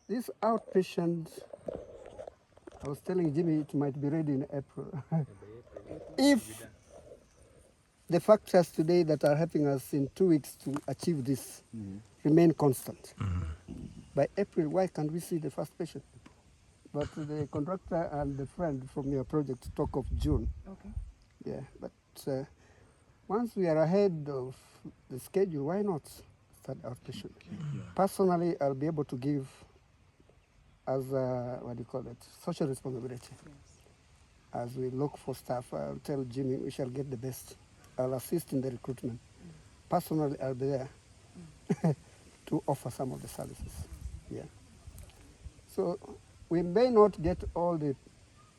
This outpatient, I was telling Jimmy it might be ready in April. If the factors today that are helping us in 2 weeks to achieve this remain constant, by April, why can't we see the first patient? But the contractor and the friend from your project talk of June. Okay. Yeah, but once we are ahead of the schedule, why not start outpatient? Personally, I'll be able to give as what do you call it, social responsibility. Yes. As we look for staff, I'll tell Jimmy we shall get the best. I'll assist in the recruitment. Personally, I'll be there to offer some of the services. Yeah. So we may not get all the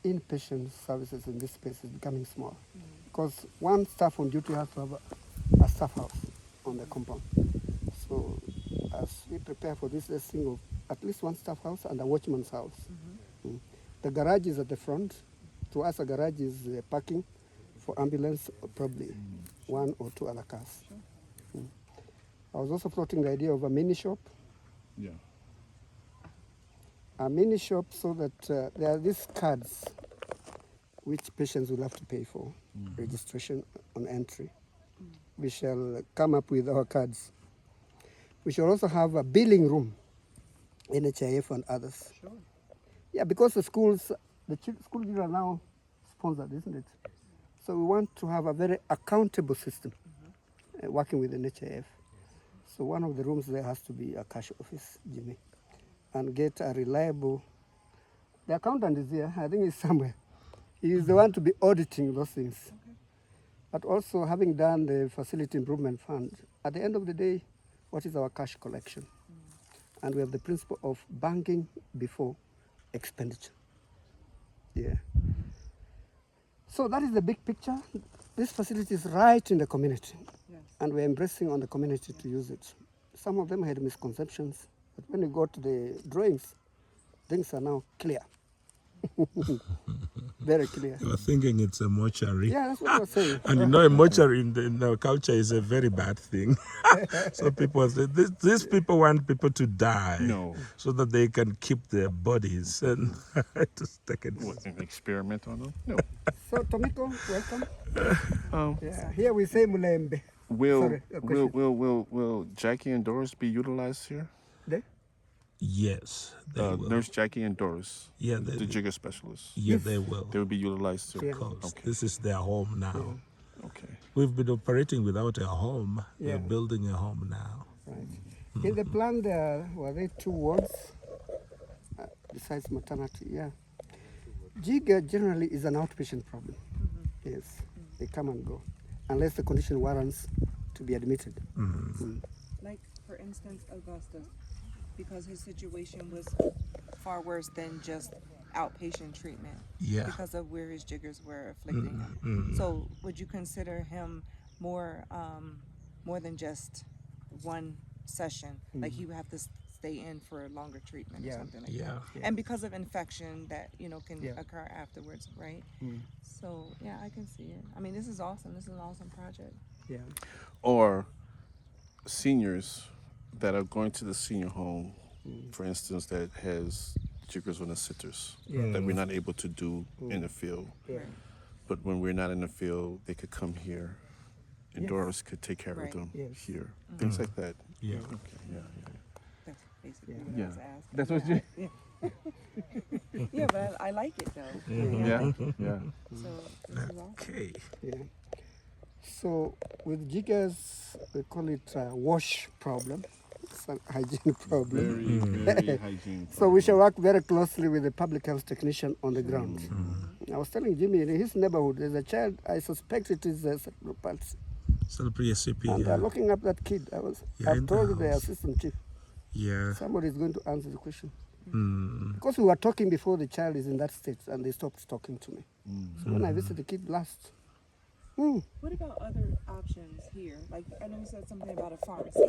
inpatient services in this space. Is becoming small because one staff on duty has to have a staff house on the compound. So as we prepare for this, let's think of at least one staff house and a watchman's house. The garage is at the front. To us, a garage is parking for ambulance, or probably one or two other cars. I was also floating the idea of a mini shop. Yeah. A mini shop so that there are these cards which patients will have to pay for registration on entry. We shall come up with our cards. We shall also have a billing room, NHIF and others. Sure. Yeah, because the schools, school children are now sponsored, isn't it? So we want to have a very accountable system working with the NHIF. So one of the rooms there has to be a cash office, Jimmy, and get a reliable. The accountant is here. I think he's somewhere. He is the one to be auditing those things. Okay. But also having done the facility improvement fund, at the end of the day, what is our cash collection? And we have the principle of banking before expenditure. Yeah. So that is the big picture. This facility is right in the community, Yes. and we're embracing on the community to use it. Some of them had misconceptions, but when we got to the drawings, things are now clear. Very clear. You were thinking it's a mortuary. Yeah, that's what I was saying. And you know, a mortuary in our culture is a very bad thing. So people say, these people want people to die No. so that they can keep their bodies and just take it. What, an experiment on them? No. So, Tomiko, welcome. Um, Yeah, here we say Mulembe. will, Sorry, a question. will Jackie and Doris be utilized here? There? Yes, they will. Nurse Jackie and Doris, Yeah, the they, jigger specialists. yeah, they will. They will be utilized here. Yeah. Of course. Okay. This is their home now. Okay. We've been operating without a home. Yeah. We're building a home now. Right. In the plan, there were there 2 wards besides maternity. Yeah. Jigger generally is an outpatient problem. Yes, they come and go, unless the condition warrants to be admitted. Like, for instance, Augustus, because his situation was far worse than just outpatient treatment. Yeah. Because of where his jiggers were afflicting him. So would you consider him more than just one session? Like he would have to stay in for a longer treatment or Yeah. something like Yeah. that. And because of infection that, can Yeah. occur afterwards, right? So yeah, I can see it. I mean, this is awesome. This is an awesome project. Yeah. Or seniors that are going to the senior home, for instance, that has jiggers on the sitters that we're not able to do in the field. Yeah. But when we're not in the field, they could come here, and Yes. Doris could take care Right. of them Yes. here. Things like that. Yeah. Okay. Yeah. That's basically Yeah. what I was asking. That's what you. Yeah, but I like it though. Yeah. Yeah. So this is awesome. Okay. Yeah. So with jiggers, we call it a wash problem. It's a hygiene problem. Very hygiene. So we shall work very closely with the public health technician on the ground. I was telling Jimmy, in his neighborhood, there's a child, I suspect it is a cerebral palsy. Celebrate CP. And Yeah. looking up that kid, Yeah, I've in the told the house. assistant chief, Yeah. somebody is going to answer the question. Mm. Because we were talking before the child is in that state, and they stopped talking to me. So when I visited the kid last, What about other options here? Like I know you said something about a pharmacy.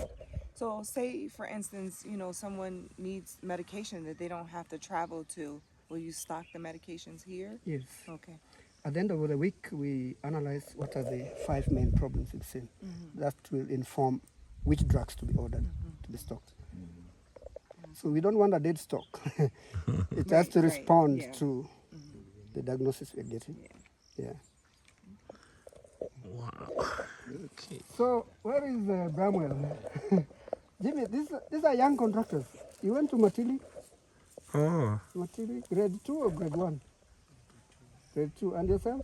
So say for instance, someone needs medication that they don't have to travel to. Will you stock the medications here? yes. Okay. At the end of the week, we analyze what are the 5 main problems we've seen. That will inform which drugs to be ordered, to be stocked. So we don't want a dead stock. It has to Right, respond yeah. to the diagnosis we're getting. Yeah. Wow. Okay. So where is Bramwell? Jimmy, these are young contractors. You went to Matili? Oh, Matili, grade 2 or grade 1? Grade 2. And yourself?